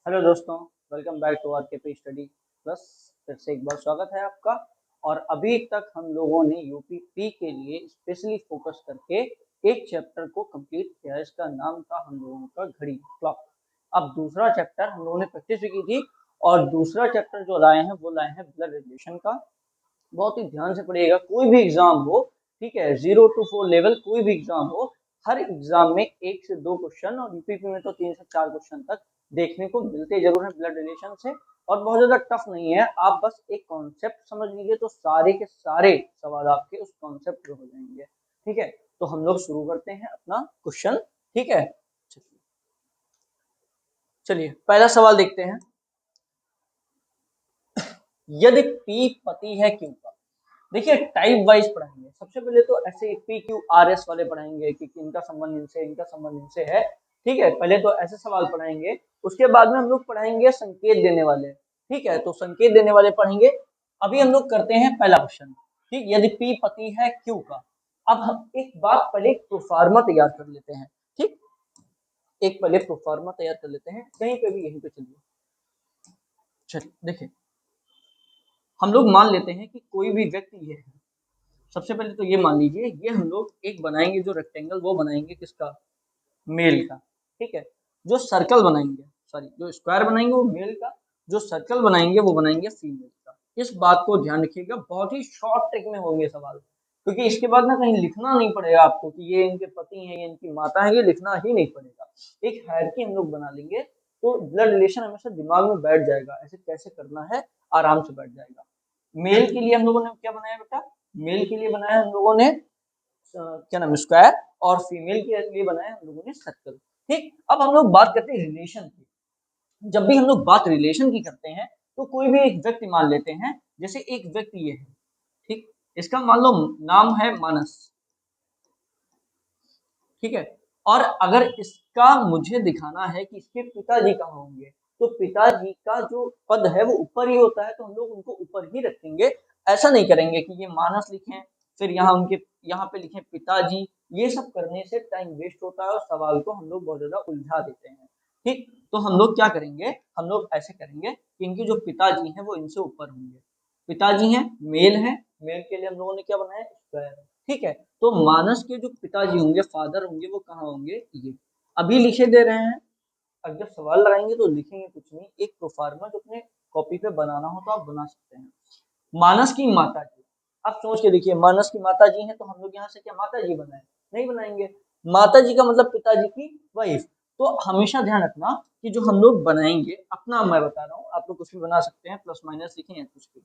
Hello दोस्तों, welcome back to are के P study plus. फिर से एक बार स्वागत है आपका। और अभी तक हम लोगों ने यूपी के लिए स्पेशली फोकस करके एक चैप्टर को कंप्लीट किया। इसका नाम था हम लोगों का घड़ी क्लॉक। अब दूसरा चैप्टर हम लोगों ने प्रैक्टिस भी की थी और दूसरा चैप्टर जो लाए हैं वो लाए हैं ब्लड रिलेशन का। बहुत ही ध्यान से पढ़िएगा, कोई भी एग्जाम हो, ठीक है, 0 to 4 लेवल कोई भी एग्जाम हो, हर एग्जाम में 1 से 2 क्वेश्चन और यूपीपी में तो 3 से 4 क्वेश्चन तक देखने को मिलते जरूर है ब्लड रिलेशन से। और बहुत ज्यादा टफ नहीं है, आप बस एक कॉन्सेप्ट समझ लीजिए तो सारे के सारे सवाल आपके उस कॉन्सेप्ट पे हो जाएंगे। ठीक है, तो हम लोग शुरू करते हैं अपना क्वेश्चन। ठीक है, चलिए पहला सवाल देखते हैं। यदि पी पति है क्यू का। देखिए टाइप वाइज पढ़ाएंगे। सबसे पहले तो ऐसे पी क्यू आर एस वाले पढ़ाएंगे कि इनका संबंध इनसे, इनका संबंध इनसे है। ठीक है, पहले तो ऐसे सवाल पढ़ाएंगे। उसके बाद में हम लोग पढ़ाएंगे संकेत देने वाले। ठीक है, तो संकेत देने वाले पढ़ेंगे। अभी हम लोग करते हैं पहला क्वेश्चन। ठीक, यदि पी पति है क्यू का। अब हम एक बात पहले प्रोफार्मा तैयार कर लेते हैं। ठीक, एक पहले प्रोफार्मा तैयार कर लेते हैं, कहीं पे भी यहीं पे चलिए। चलिए देखिए, हम लोग मान लेते हैं कि कोई भी व्यक्ति ये है। सबसे पहले तो ये मान लीजिए, ये हम लोग एक बनाएंगे जो रेक्टेंगल, वो बनाएंगे किसका, मेल का। ठीक है, जो सर्कल बनाएंगे, सॉरी जो स्क्वायर बनाएंगे वो मेल का, जो सर्कल बनाएंगे वो बनाएंगे फीमेल का। इस बात को ध्यान रखिएगा, बहुत ही शॉर्ट ट्रिक में होंगे सवाल, क्योंकि इसके बाद ना कहीं लिखना नहीं पड़ेगा आपको कि ये इनके पति हैं, ये इनकी माता है, ये लिखना ही नहीं पड़ेगा। एक हायरार्की हम लोग बना लेंगे तो ब्लड रिलेशन हमेशा दिमाग में बैठ जाएगा, ऐसे कैसे करना है आराम से बैठ जाएगा। मेल के लिए हम लोगों ने क्या बनाया बेटा, मेल के लिए बनाया हम लोगों ने क्या नाम, स्क्वायर। और फीमेल के लिए बनाया हम लोगों ने सर्कल। ठीक, अब हम लोग बात करते हैं रिलेशन की। जब भी हम लोग बात रिलेशन की करते हैं तो कोई भी एक व्यक्ति मान लेते हैं। जैसे एक व्यक्ति ये है, ठीक, इसका मान लो नाम है मानस। ठीक है, और अगर इसका मुझे दिखाना है कि इसके पिताजी कहाँ होंगे, तो पिताजी का जो पद है वो ऊपर ही होता है, तो हम लोग उनको ऊपर ही रखेंगे। ऐसा नहीं करेंगे कि ये मानस लिखें फिर यहाँ उनके यहाँ पे लिखें पिताजी। ये सब करने से टाइम वेस्ट होता है और सवाल को हम लोग बहुत ज्यादा उलझा देते हैं। ठीक, तो हम लोग क्या करेंगे, हम लोग ऐसे करेंगे कि इनके जो पिताजी हैं वो इनसे ऊपर होंगे। पिताजी हैं, मेल है, मेल के लिए हम लोगों ने क्या बनाया, स्क्वायर। ठीक है, तो मानस के जो पिताजी होंगे, फादर होंगे, वो कहाँ होंगे, ये अभी लिखे दे रहे हैं। अब जब सवाल लगाएंगे तो लिखेंगे कुछ नहीं, एक प्रोफार्मा जो अपने कॉपी पे बनाना हो तो आप बना सकते हैं। मानस की माता जी, अब सोच के देखिए, मानस की माता जी हैं तो हम लोग यहाँ से क्या माता जी बनाए, नहीं बनाएंगे। माता जी का मतलब पिताजी की वाइफ। तो हमेशा ध्यान रखना कि जो हम लोग बनाएंगे, अपना मैं बता रहा हूँ, आप लोग कुछ भी बना सकते हैं, प्लस माइनस लिखें या कुछ भी।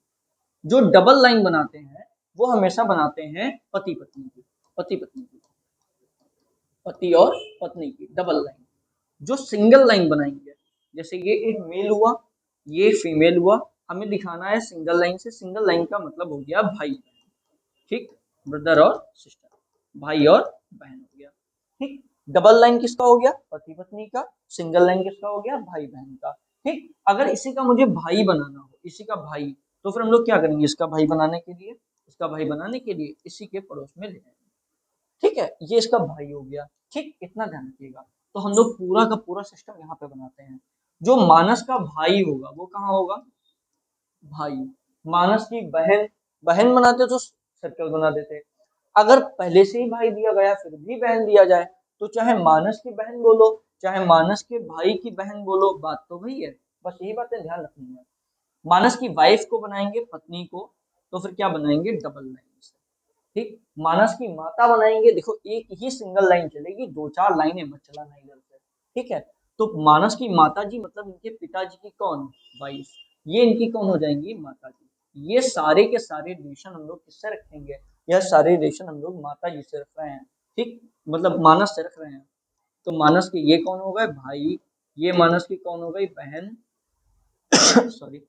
जो डबल लाइन बनाते हैं वो हमेशा बनाते हैं पति पत्नी की, पति पत्नी की, पति और पत्नी की डबल लाइन। जो सिंगल लाइन बनाएंगे, जैसे ये एक मेल हुआ, ये फीमेल हुआ, हमें दिखाना है सिंगल लाइन से। सिंगल लाइन का मतलब हो गया भाई, ठीक, ब्रदर और सिस्टर, भाई और बहन हो गया। ठीक, डबल लाइन किसका हो गया, पति पत्नी का। सिंगल लाइन किसका हो गया, भाई बहन का। ठीक, अगर इसी का मुझे भाई बनाना हो, इसी का भाई, तो फिर हम लोग क्या करेंगे, इसका भाई बनाने के लिए, इसका भाई बनाने के लिए इसी के पड़ोस में ले जाएंगे। ठीक है, ये इसका भाई हो गया। ठीक, इतना ध्यान रखिएगा। तो हम लोग पूरा का पूरा सिस्टम यहाँ पे बनाते हैं। जो मानस का भाई होगा वो कहाँ होगा, भाई। मानस की बहन, बहन बनाते तो सर्कल बना देते। अगर पहले से ही भाई दिया गया फिर भी बहन दिया जाए, तो चाहे मानस की बहन बोलो चाहे मानस के भाई की बहन बोलो, बात तो वही है। बस यही बातें ध्यान रखनी है। मानस की वाइफ को बनाएंगे, पत्नी को, तो फिर क्या बनाएंगे, डबल लाइन से। ठीक, मानस की माता बनाएंगे, देखो एक ही सिंगल लाइन चलेगी, 2 4 लाइनें मत चलाना इधर से। ठीक है, तो मानस की माता जी मतलब इनके पिताजी की कौन, वाइफ, ये इनकी कौन हो जाएंगी, माता जी। ये सारे के सारे रिलेशन हम लोग किससे रखेंगे, यह सारे रिलेशन हम लोग माता जी से रख रहे हैं। ठीक, मतलब मानस से रख रहे हैं। तो मानस के ये कौन हो गए, भाई। ये मानस की कौन हो गई, बहन। सॉरी,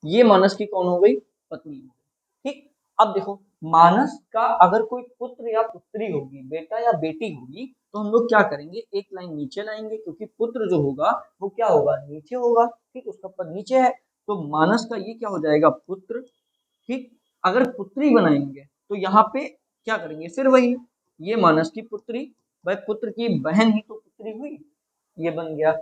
ये मानस की कौन हो गई, पत्नी हो गई। ठीक, अब देखो, मानस का अगर कोई पुत्र या पुत्री होगी, बेटा या बेटी होगी, तो हम लोग क्या करेंगे, एक लाइन नीचे लाएंगे, क्योंकि पुत्र जो होगा वो क्या होगा, नीचे होगा। ठीक, उसका पद नीचे है, तो मानस का ये क्या हो जाएगा, पुत्र। ठीक, अगर पुत्री बनाएंगे तो यहाँ पे क्या करेंगे, फिर वही, ये मानस की पुत्री, भाई पुत्र की बहन ही तो पुत्री हुई, ये बन गया।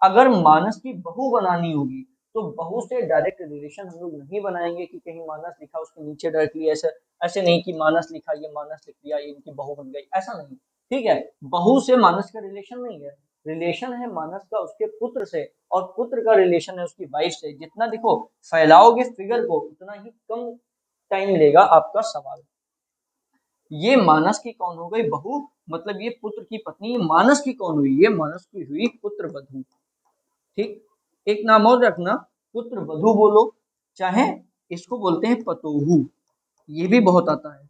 अगर मानस की बहू बनानी होगी तो बहू से डायरेक्ट रिलेशन हम लोग नहीं बनाएंगे कि कहीं मानस लिखा उसके नीचे डायरेक्टली ऐसे ऐसे नहीं कि मानस लिखा ये मानस लिख दिया ये इनकी बहू बन गई, ऐसा नहीं। ठीक है, बहू से मानस का रिलेशन नहीं है, रिलेशन है मानस का उसके पुत्र से, और पुत्र का रिलेशन है उसकी वाइफ से। जितना देखो फैलाओगे फिगर को उतना ही कम टाइम लेगा आपका सवाल। ये मानस की कौन हो गई बहू, मतलब ये पुत्र की पत्नी। मानस की कौन हुई, ये मानस की हुई पुत्र वधू। ठीक, एक नाम और रखना, पुत्र वधू बोलो, चाहे इसको बोलते हैं पतोहू, ये भी बहुत आता है।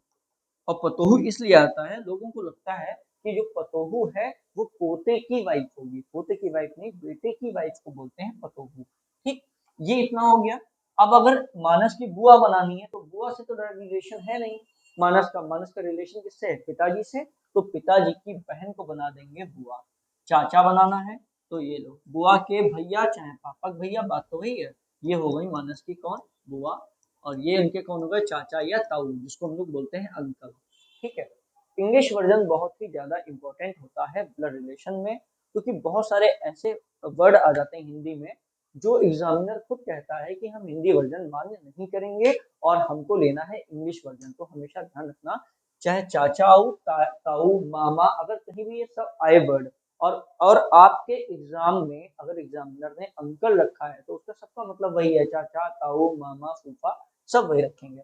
और पतोहू इसलिए आता है, लोगों को लगता है कि जो पतोहू है वो पोते की वाइफ होगी, पोते की वाइफ नहीं, बेटे की वाइफ को बोलते हैं पतोहू। ठीक, ये इतना हो गया। अब अगर मानस की बुआ बनानी है तो बुआ से तो रिलेशन है नहीं मानस का रिलेशन किससे है, पिताजी से, तो पिताजी की बहन को बना देंगे बुआ। चाचा बनाना है तो ये लो बुआ के भैया चाहे पापा के भैया, बात तो वही है। ये हो गई मानस की कौन, बुआ, और ये उनके कौन हो गए, चाचा या ताऊ, जिसको हम लोग बोलते हैं अंकल। ठीक है, इंग्लिश वर्जन बहुत ही ज्यादा इंपॉर्टेंट होता है ब्लड रिलेशन में, क्योंकि बहुत सारे ऐसे वर्ड आ जाते हैं हिंदी में जो एग्जामिनर खुद कहता है कि हम हिंदी वर्जन मान्य नहीं करेंगे और हमको लेना है इंग्लिश वर्जन। तो हमेशा ध्यान रखना, चाहे चाचा हो ताऊ मामा, अगर कहीं भी ये सब आए वर्ड, और आपके एग्जाम में अगर एग्जामिनर ने अंकल रखा है तो उसका सबका मतलब वही है, चाचा ताऊ मामा फूफा सब वही रखेंगे।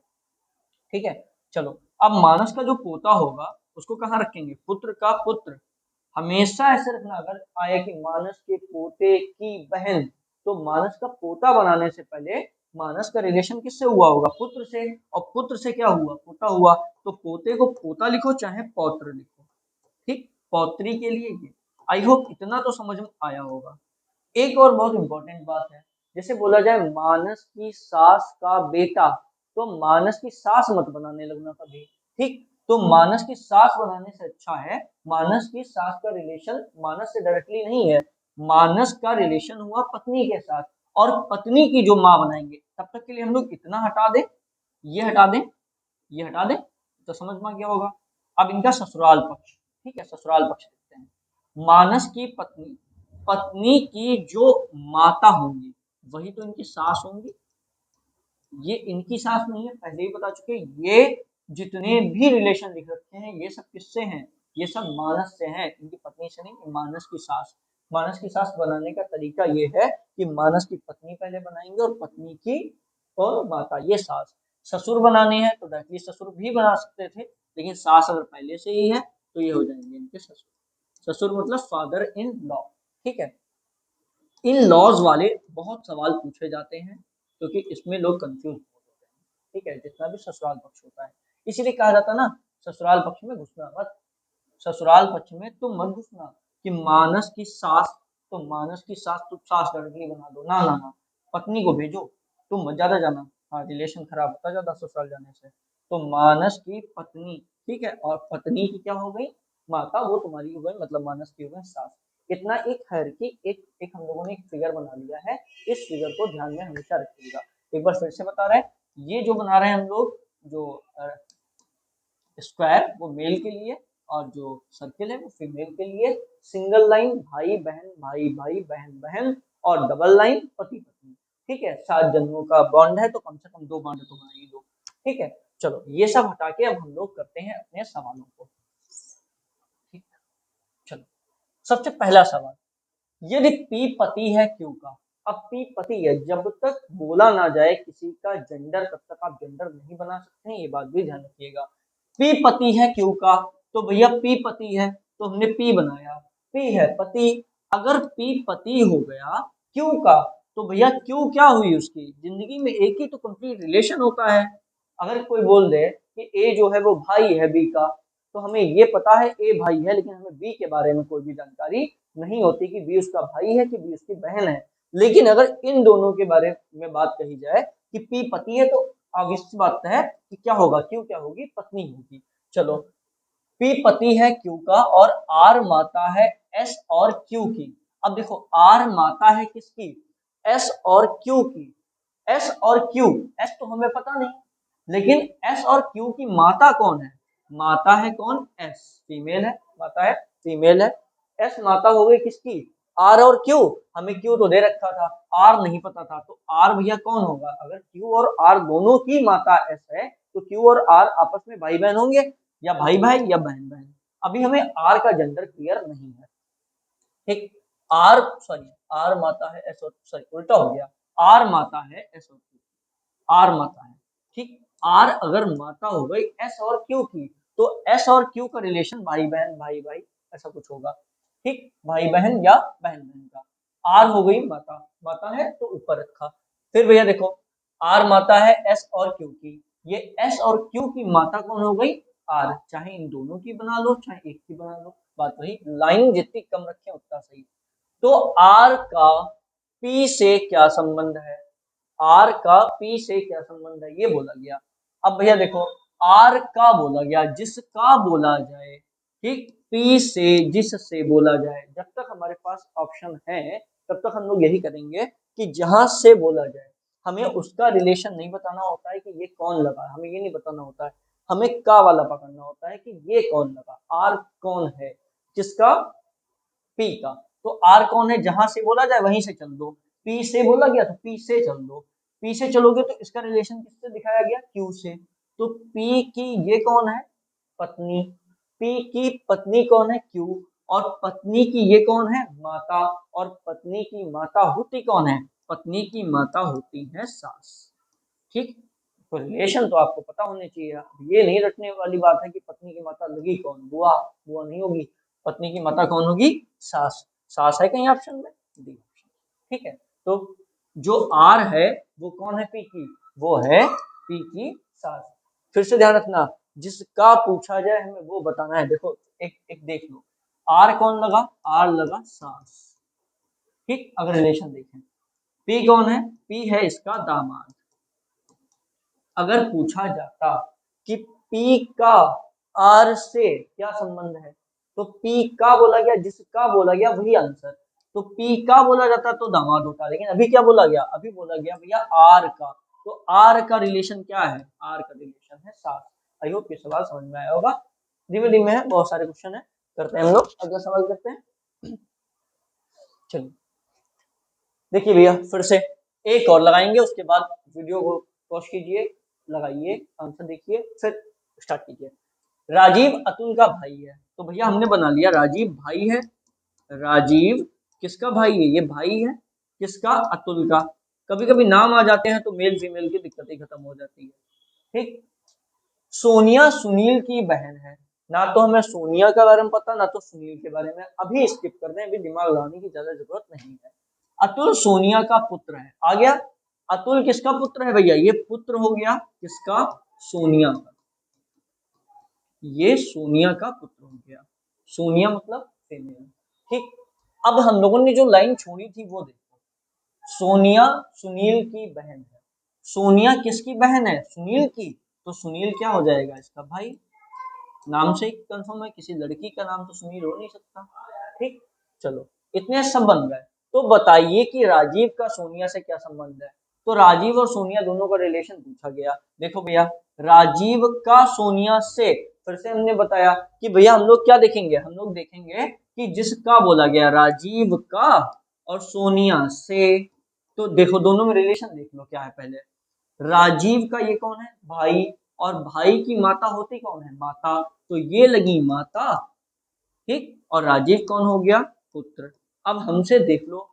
ठीक है, चलो अब मानस का जो पोता होगा उसको कहाँ रखेंगे, पुत्र का पुत्र। हमेशा ऐसे रखना, अगर आए कि मानस के पोते की बहन, तो मानस का पोता बनाने से पहले मानस का रिलेशन किससे हुआ होगा, पुत्र से, और पुत्र से क्या हुआ, पोता हुआ। तो पोते को पोता लिखो चाहे पौत्र लिखो। ठीक, पौत्री के लिए ये। आई होप इतना तो समझ में आया होगा। एक और बहुत इंपॉर्टेंट बात है, जैसे बोला जाए मानस की सास का बेटा, तो मानस की सास मत बनाने लगना कभी। ठीक, तो मानस की सास बनाने से अच्छा है, मानस की सास का रिलेशन मानस से डायरेक्टली नहीं है, मानस का रिलेशन हुआ पत्नी के साथ, और पत्नी की जो माँ बनाएंगे। तब तक के लिए हम लोग इतना हटा दें, ये हटा दें, ये हटा दें, तो समझ में आ गया होगा। अब इनका ससुराल पक्ष, ठीक है, ससुराल पक्ष देखते हैं। मानस की पत्नी, पत्नी की जो माता होंगी वही तो इनकी सास होंगी, ये इनकी सास नहीं है, पहले ही बता चुके। ये जितने भी रिलेशन लिख रखे हैं ये सब किससे हैं, ये सब मानस से हैं, इनकी पत्नी से नहीं, मानस की सास। मानस की सास बनाने का तरीका ये है कि मानस की पत्नी पहले बनाएंगे और पत्नी की और माता, ये सास। ससुर बनाने हैं तो डायरेक्टली ससुर भी बना सकते थे, लेकिन सास अगर पहले से ही है तो ये हो जाएंगे इनके ससुर। ससुर मतलब फादर इन लॉ। ठीक है, इन लॉज वाले बहुत सवाल पूछे जाते हैं क्योंकि इसमें लोग कंफ्यूज होते हैं। ठीक है, जितना भी ससुराल पक्ष होता है, इसीलिए कहा जाता है ना, ससुराल पक्ष में घुसना मत, ससुराल पक्ष में तुम मत घुसना कि मानस की सास, तो मानस की सास तुम सास डायरेक्टली बना दो, ना ना ना, पत्नी को भेजो, तुम मत ज्यादा जाना। हाँ, रिलेशन खराब होता है ज्यादा ससुराल जाने से। तो मानस की पत्नी, ठीक है, और पत्नी की क्या हो गई, माता, वो तुम्हारी हो गई, मतलब मानस की हो गई सास। इतना एक हायरार्की, एक एक हम लोगों ने एक फिगर बना लिया है, इस फिगर को ध्यान में हमेशा रखिएगा। एक बार फिर से बता रहे हैं, ये जो बना रहे हैं हम लोग, जो स्क्वायर वो मेल के लिए, और जो सर्किल है वो फीमेल के लिए। सिंगल लाइन भाई बहन भाई भाई बहन बहन, और डबल लाइन पति पत्नी। ठीक है, 7 जन्मों का बॉन्ड है तो कम से कम 2 बॉन्ड तो बना ही दो। ठीक है, चलो ये सब हटा के अब हम लोग करते हैं अपने सवालों को। ठीक, चलो सबसे पहला सवाल, यदि पी पति है क्यों का। अब पी पति है, जब तक बोला ना जाए किसी का जेंडर तब तक आप जेंडर नहीं बना सकते हैं, ये बात भी ध्यान रखिएगा। पी पति है क्यों का, तो भैया पी पति है तो हमने पी बनाया, पी है पति। अगर पी पति हो गया क्यों का, तो भैया क्यों क्या हुई, उसकी जिंदगी में एक ही तो कंप्लीट रिलेशन होता है। अगर कोई बोल दे कि ए जो है वो भाई है बी का, तो हमें ये पता है ए भाई है, लेकिन हमें बी के बारे में कोई भी जानकारी नहीं होती कि बी उसका भाई है कि बी उसकी बहन है। लेकिन अगर इन दोनों के बारे में बात कही जाए कि पी पति है, तो ऑब्वियस बात है कि क्या होगा, क्यों क्या होगी, पत्नी होगी। चलो, पी पति है क्यू का और आर माता है एस और क्यू की। अब देखो आर माता है किसकी, एस और क्यू की। एस और क्यू, एस तो हमें पता नहीं, लेकिन एस और क्यू की माता कौन है, माता है कौन, एस फीमेल है, माता है फीमेल है। एस माता हो गई किसकी, आर और क्यू, हमें क्यू तो दे रखा था, आर नहीं पता था, तो आर भैया कौन होगा? अगर क्यू और आर दोनों की माता एस है तो क्यू और आर आपस में भाई बहन होंगे, या भाई भाई या बहन बहन। अभी हमें आर का जेंडर क्लियर नहीं है, ठीक। आर सॉरी, आर माता है एस और, सॉरी उल्टा हो गया, आर माता है एस और क्यू, आर माता है, ठीक। आर अगर माता हो गई एस और क्यू की, तो एस और क्यू का रिलेशन भाई बहन भाई भाई ऐसा कुछ होगा, ठीक, भाई बहन या बहन बहन का। आर हो गई माता, माता है तो ऊपर रखा। फिर भैया देखो, आर माता है एस और क्यू की, ये एस और क्यू की माता कौन हो गई? आर, चाहे इन दोनों की बना लो चाहे एक की बना लो, बात वही, लाइन जितनी कम रखे उतना सही। तो आर का पी से क्या संबंध है? आर का पी से क्या संबंध है ये बोला गया। अब भैया देखो, आर का बोला गया, जिसका बोला जाए, ठीक, पी से जिससे बोला जाए, जब तक हमारे पास ऑप्शन है तब तक हम लोग यही करेंगे कि जहां से बोला जाए, हमें उसका रिलेशन नहीं बताना होता है कि ये कौन लगा, हमें ये नहीं बताना होता है, हमें का वाला पकड़ना होता है कि ये कौन लगा, आर कौन है, किसका? पी का। तो आर कौन है, जहां से बोला जाए वहीं से चल दो, पी से बोला गया तो पी से चल दो, पी से चलोगे तो इसका रिलेशन किससे दिखाया गया? क्यू से। तो पी की ये कौन है? पत्नी। पी की पत्नी कौन है? क्यू। और पत्नी की ये कौन है? माता। और पत्नी की माता होती कौन है? पत्नी की माता होती है सास, ठीक। तो रिलेशन तो आपको पता होने चाहिए, ये नहीं रटने वाली बात है कि पत्नी की माता लगी कौन, बुआ, बुआ नहीं होगी, पत्नी की माता कौन होगी? सास। सास है कहीं ऑप्शन में? डी ऑप्शन, ठीक है। तो जो आर है वो कौन है? पी की, वो है पी की सास। फिर से ध्यान रखना, जिसका पूछा जाए हमें वो बताना है। देखो एक एक देख लो, आर कौन लगा? आर लगा सास, ठीक। अगर रिलेशन देखें, पी कौन है? पी है इसका दामाद। अगर पूछा जाता कि पी का आर से क्या संबंध है, तो पी का बोला गया, जिसका बोला गया वही आंसर। तो पी का बोला जाता तो दामाद होता, लेकिन अभी क्या बोला गया? अभी बोला गया भैया आर का। तो आर का रिलेशन क्या है? आर का रिलेशन है सास। आई होप ये सवाल समझ में आया होगा। धीमे धीमे है, बहुत सारे क्वेश्चन है, करते हैं हम लोग, अगला सवाल करते हैं। चलिए देखिए भैया, फिर से एक और लगाएंगे, उसके बाद वीडियो को पॉज कीजिए, लगाइए, आंसर देखिए, फिर स्टार्ट कीजिए। राजीव अतुल का भाई है, तो भैया हमने बना लिया राजीव भाई है। राजीव किसका भाई है? ये भाई है किसका? अतुल का। कभी कभी नाम आ जाते हैं तो मेल फीमेल की दिक्कतें खत्म हो जाती है, ठीक। सोनिया सुनील की बहन है, ना तो हमें सोनिया के बारे में पता ना तो सुनील के बारे में, अभी स्किप कर दें, अभी दिमाग लगाने की ज्यादा जरूरत नहीं है। अतुल सोनिया का पुत्र है, आ गया। अतुल किसका पुत्र है भैया? ये पुत्र हो गया किसका? सोनिया का। ये सोनिया का पुत्र हो गया, सोनिया मतलब फीमेल, ठीक। अब हम लोगों ने जो लाइन छोड़ी थी वो देखो, सोनिया सुनील की बहन है। सोनिया किसकी बहन है? सुनील की। तो सुनील क्या हो जाएगा? इसका भाई। नाम से कंफर्म है, किसी लड़की का नाम तो सुनील हो नहीं सकता, ठीक। चलो इतने सब बन गए, तो बताइए कि राजीव का सोनिया से क्या संबंध है? तो राजीव और सोनिया दोनों का रिलेशन पूछा गया। देखो भैया, राजीव का सोनिया से, फिर से हमने बताया कि भैया हम लोग क्या देखेंगे? हम लोग देखेंगे कि जिसका बोला गया, राजीव का और सोनिया से, तो देखो दोनों में रिलेशन देख लो क्या है पहले। राजीव का ये कौन है? भाई। और भाई की माता होती कौन है? माता। तो ये लगी माता, ठीक। और राजीव कौन हो गया? पुत्र। अब हमसे देख लो,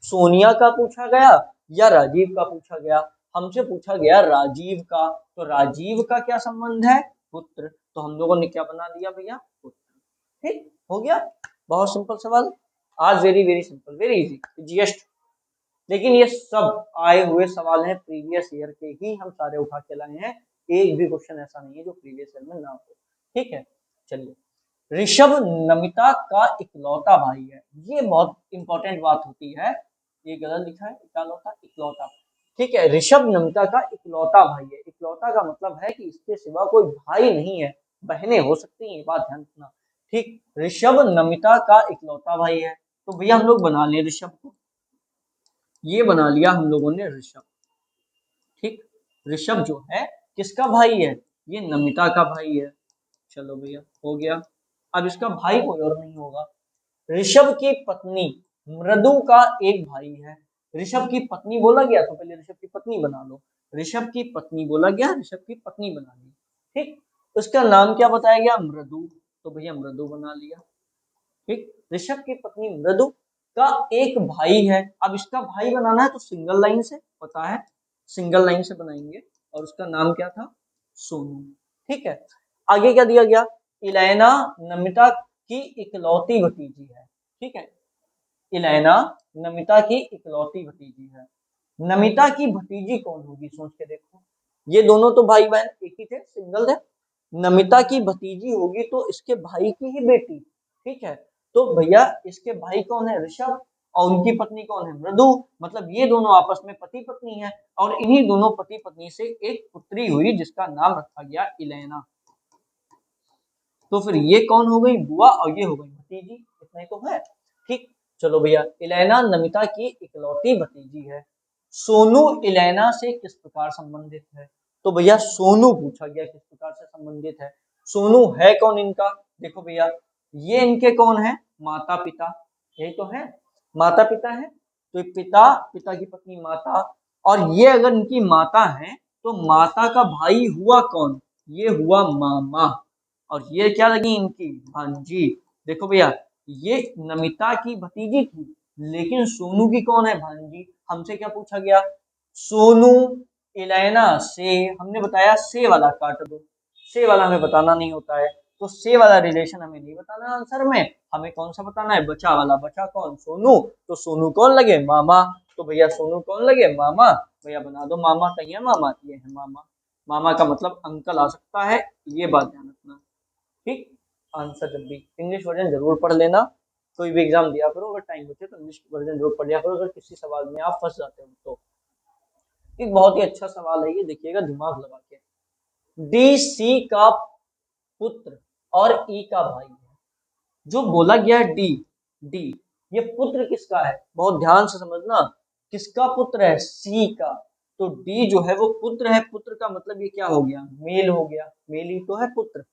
सोनिया का पूछा गया या राजीव का पूछा गया? हमसे पूछा गया राजीव का, तो राजीव का क्या संबंध है? पुत्र। तो हम लोगों ने क्या बना दिया भैया? पुत्र, ठीक हो गया। बहुत सिंपल सवाल, आज very very simple, very easy, easiest. लेकिन ये सब आए हुए सवाल हैं प्रीवियस ईयर के ही, हम सारे उठा के लाए हैं, एक भी क्वेश्चन ऐसा नहीं है जो प्रीवियस ईयर में ना हो, ठीक है। चलिए, ऋषभ नमिता का इकलौता भाई है, ये बहुत इंपॉर्टेंट बात होती है। ये गलत लिखा है, इकलौता इकलौता, ठीक है। ऋषभ नमिता का इकलौता भाई है, इकलौता का मतलब है कि इसके सिवा कोई भाई नहीं है, बहनें हो सकती हैं, बात ध्यान रखना, ठीक। ऋषभ नमिता का इकलौता भाई है, तो भैया हम लोग बना लें ऋषभ को, ये बना लिया हम लोगों ने ऋषभ, ठीक। ऋषभ जो है किसका भाई है? ये नमिता का भाई है। चलो भैया हो गया। अब इसका भाई कोई और नहीं होगा। ऋषभ की पत्नी, मृदु का एक भाई है। ऋषभ की पत्नी बोला गया तो पहले ऋषभ की पत्नी बना लो। ऋषभ की पत्नी बोला गया, ऋषभ की पत्नी बना ली। ठीक, उसका नाम क्या बताया गया? मृदु। तो भैया मृदु बना लिया। ठीक, ऋषभ की पत्नी मृदु का एक भाई है। अब इसका भाई बनाना है तो सिंगल लाइन से, पता है सिंगल लाइन से बनाएंगे। और उसका नाम क्या था? सोनू। ठीक है, आगे क्या दिया गया? इलेना नमिता की इकलौती भतीजी है। ठीक है, इलेना नमिता की इकलौती भतीजी है। नमिता की भतीजी कौन होगी? सोच के देखो, ये दोनों तो भाई बहन एक ही थे, सिंगल थे। नमिता की भतीजी होगी तो इसके भाई की ही बेटी। ठीक है, तो भैया इसके भाई कौन है? ऋषभ। और उनकी पत्नी कौन है? मृदु। मतलब ये दोनों आपस में पति पत्नी है। और इन्हीं दोनों पति पत्नी से एक पुत्री हुई जिसका नाम रखा गया इलेना। तो फिर ये कौन हो गई? बुआ, और ये हो गई भतीजी। इतना ही तो है। ठीक, चलो भैया, इलेना नमिता की इकलौती भतीजी है। सोनू इलेना से किस प्रकार संबंधित है? तो भैया सोनू पूछा गया किस प्रकार से संबंधित है। सोनू है कौन इनका? देखो भैया, ये इनके कौन है? माता पिता। यही तो है, माता पिता है। तो पिता, पिता की पत्नी माता। और ये अगर इनकी माता है तो माता का भाई हुआ कौन? ये हुआ मामा। और ये क्या लगी? इनकी भांजी। देखो भैया, ये नमिता की भतीजी थी, लेकिन सोनू की कौन है? भांजी। हमसे क्या पूछा गया? सोनू इलेना से, हमने बताया से वाला काट दो, से वाला हमें बताना नहीं होता है। तो से वाला रिलेशन हमें नहीं बताना आंसर में, हमें कौन सा बताना है? बचा वाला। बचा कौन? सोनू। तो सोनू कौन लगे? मामा। तो भैया सोनू कौन लगे? मामा। भैया बना दो मामा, कहीं है मामा? ये है मामा। मामा का मतलब अंकल आ सकता है, ये बात ध्यान रखना। ठीक, आंसर जब भी इंग्लिश वर्जन जरूर पढ़ लेना। कोई भी एग्जाम दिया करो, अगर टाइम बचे तो इंग्लिश वर्जन जरूर पढ़ लिया करो, अगर किसी सवाल में आप फंस जाते हो तो। एक बहुत ही अच्छा सवाल है ये, देखिएगा दिमाग लगा के। डी सी का पुत्र और ई का भाई है। जो बोला गया है डी, डी ये पुत्र किसका है? बहुत ध्यान से समझना, किसका पुत्र है? सी का। तो डी जो है वो पुत्र है। पुत्र का मतलब ये क्या हो गया? मेल हो गया, मेल ही तो है पुत्र।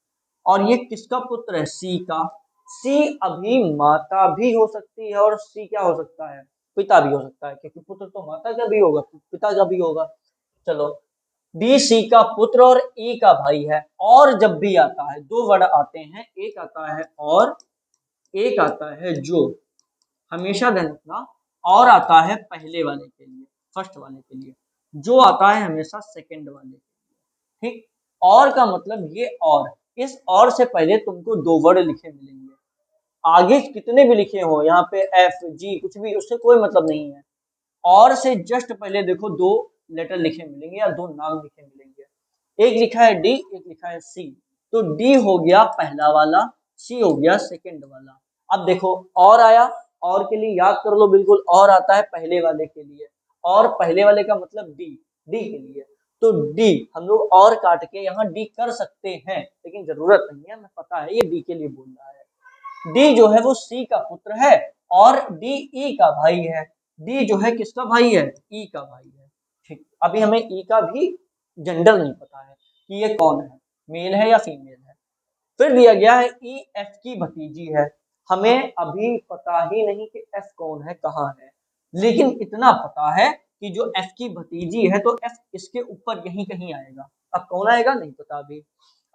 और ये किसका पुत्र है? सी का। सी अभी माता भी हो सकती है और सी क्या हो सकता है? पिता भी हो सकता है, क्योंकि पुत्र तो माता का भी होगा, पिता का भी होगा। चलो, डी सी का पुत्र और ई का भाई है। और जब भी आता है, दो वर्ड आते हैं, एक आता है और, एक आता है जो। हमेशा ध्यान रखना, और आता है पहले वाले के लिए, फर्स्ट वाले के लिए। जो आता है हमेशा सेकंड वाले के लिए। ठीक, और का मतलब ये और, इस और से पहले तुमको दो वर्ड लिखे मिलेंगे। आगे कितने भी लिखे हो, यहाँ पे एफ जी कुछ भी, उससे कोई मतलब नहीं है। और से जस्ट पहले देखो दो लेटर लिखे मिलेंगे या दो नाम लिखे मिलेंगे। एक लिखा है डी, एक लिखा है सी। तो डी हो गया पहला वाला, सी हो गया सेकंड वाला। अब देखो और आया, और के लिए याद कर लो बिल्कुल, और आता है पहले वाले के लिए। और पहले वाले का मतलब डी, डी के लिए। तो डी हम लोग और काट के यहाँ डी कर सकते हैं, लेकिन जरूरत नहीं है, हमें पता है ये डी के लिए बोल रहा है। डी जो है वो सी का पुत्र है और डी ई का भाई है। डी जो है किसका भाई है? ई का भाई है। ठीक, अभी हमें ई का भी जेंडर नहीं पता है कि ये कौन है, मेल है या फीमेल है। फिर दिया गया है ई एफ की भतीजी है। हमें अभी पता ही नहीं कि एफ कौन है, कहाँ है, लेकिन इतना पता है कि जो एफ की भतीजी है तो एफ इसके ऊपर यहीं कहीं आएगा। अब कौन आएगा नहीं पता अभी,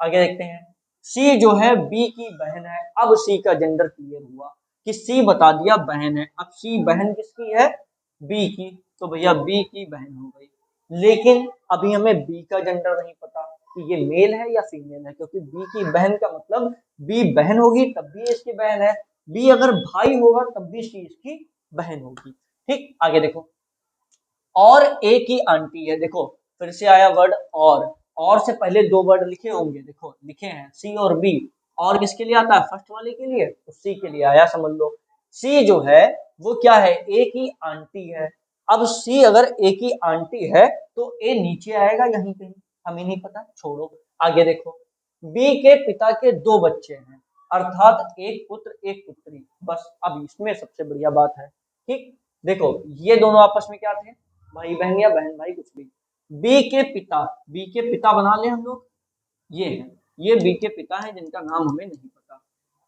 आगे देखते हैं। सी जो है बी की बहन है। अब सी का जेंडर क्लियर हुआ कि सी बता दिया बहन है। अब सी बहन किसकी है? बी की। तो भैया बी की बहन हो गई। लेकिन अभी हमें बी का जेंडर नहीं पता कि ये मेल है या फीमेल है, क्योंकि बी की बहन का मतलब बी बहन होगी तब भी इसकी बहन है, बी अगर भाई होगा तब भी सी इसकी बहन होगी। ठीक, आगे देखो। और ए की आंटी है। देखो फिर से आया वर्ड और से पहले दो वर्ड लिखे होंगे, देखो लिखे हैं सी और बी। और किसके लिए आता है? फर्स्ट वाले के लिए, तो सी के लिए आया, समझ लो। सी जो है वो क्या है? ए की आंटी है। अब सी अगर ए की आंटी है तो ए नीचे आएगा यहीं कहीं, हमें नहीं पता, छोड़ो। आगे देखो, बी के पिता के दो बच्चे हैं, अर्थात एक पुत्र एक पुत्री। बस अब इसमें सबसे बढ़िया बात है। ठीक, देखो ये दोनों आपस में क्या थे? भाई बहन या बहन भाई कुछ भी। बी के पिता, बी के पिता बना ले हम लोग, ये है, ये बी के पिता हैं जिनका नाम हमें नहीं पता।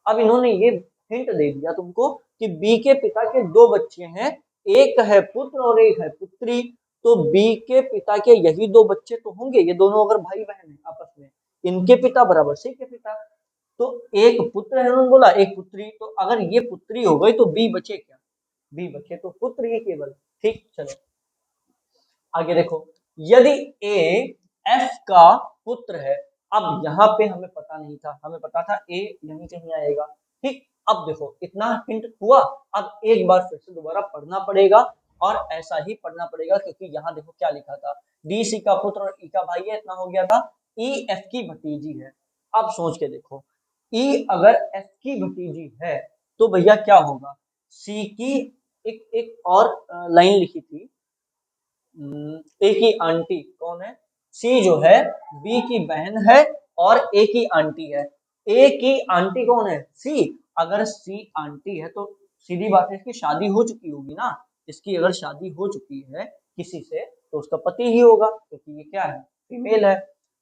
अब इन्होंने ये हिंट दे दिया तुमको कि बी के पिता के दो बच्चे हैं, एक है पुत्र और एक है पुत्री, तो बी के पिता के यही दो बच्चे तो होंगे, ये दोनों अगर भाई बहन है आपस में, इनके पिता बराबर सी के पिता, तो एक पुत्र है उन्होंने बोला, एक पुत्री, तो अगर ये पुत्री हो गई तो बी बचे क्या, बी बचे तो पुत्र ही केवल। ठीक, चलो आगे देखो, यदि ए एफ का पुत्र है, अब यहाँ पे हमें पता नहीं था, हमें पता था ए यहीं कहीं आएगा। ठीक, अब देखो इतना हिंट हुआ, अब एक बार फिर से दोबारा पढ़ना पड़ेगा और ऐसा ही पढ़ना पड़ेगा, क्योंकि यहाँ देखो क्या लिखा था, डी सी का पुत्र और ई का भाई है, इतना हो गया था, ई एफ की भतीजी है। अब सोच के देखो, ई अगर एफ की भतीजी है तो भैया क्या होगा, सी की एक और लाइन लिखी थी, ए की आंटी कौन है, सी जो है बी की बहन है और ए की आंटी है, ए की आंटी कौन है, सी, अगर सी आंटी है तो सीधी बात है इसकी शादी हो चुकी होगी ना, इसकी अगर शादी हो चुकी है किसी से तो उसका पति ही होगा, क्योंकि ये क्या है, फीमेल है।